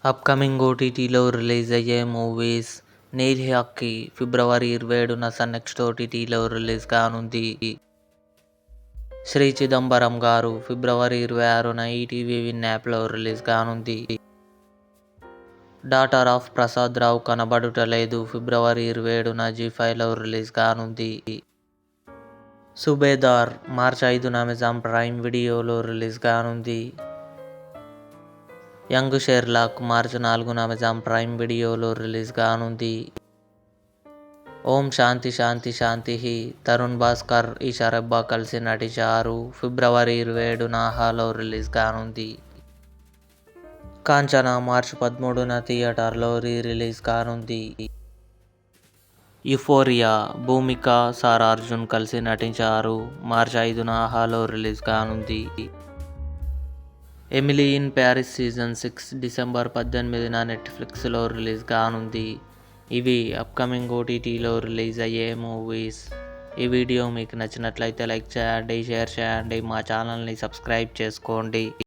Upcoming ఓటీటీలో release అయ్యే movies. నీల్ హక్కి ఫిబ్రవరి 27న సన్ నెక్స్ట్ ఓటీటీలో రిలీజ్ కానుంది. శ్రీ చిదంబరం గారు ఫిబ్రవరి 26న ఈటీవీ విన్ యాప్లో రిలీజ్ కానుంది. డాటర్ ఆఫ్ ప్రసాద్ రావు కనబడుటలేదు ఫిబ్రవరి 27న జీ5లో రిలీజ్ కానుంది. సుబేదార్ మార్చి 5న అమెజాన్ ప్రైమ్ వీడియోలో రిలీజ్ కానుంది. యంగ్ షెర్లాక్ మార్చి 4న అమెజాన్ ప్రైమ్ వీడియోలో రిలీజ్ కానుంది. ఓం శాంతి శాంతి శాంతి తరుణ్ భాస్కర్, ఈషా రెబ్బా కలిసి నటించారు. ఫిబ్రవరి 27న ఆహాలో రిలీజ్ కానుంది. కాంచనా మార్చి 13న థియేటర్లో రిలీజ్ కానుంది. యుఫోరియా భూమిక, సారా అర్జున్ కలిసి నటించారు. మార్చి 5న ఆహాలో రిలీజ్ కానుంది. Emily in Paris season 6 December 18న నెట్ఫ్లిక్స్లో రిలీజ్ కానుంది. ఇవి అప్కమింగ్ ఓటీటీలో రిలీజ్ అయ్యే మూవీస్. ఈ వీడియో మీకు నచ్చినట్లయితే లైక్ చేయండి, షేర్ చేయండి, మా ఛానల్ని సబ్స్క్రైబ్ చేసుకోండి.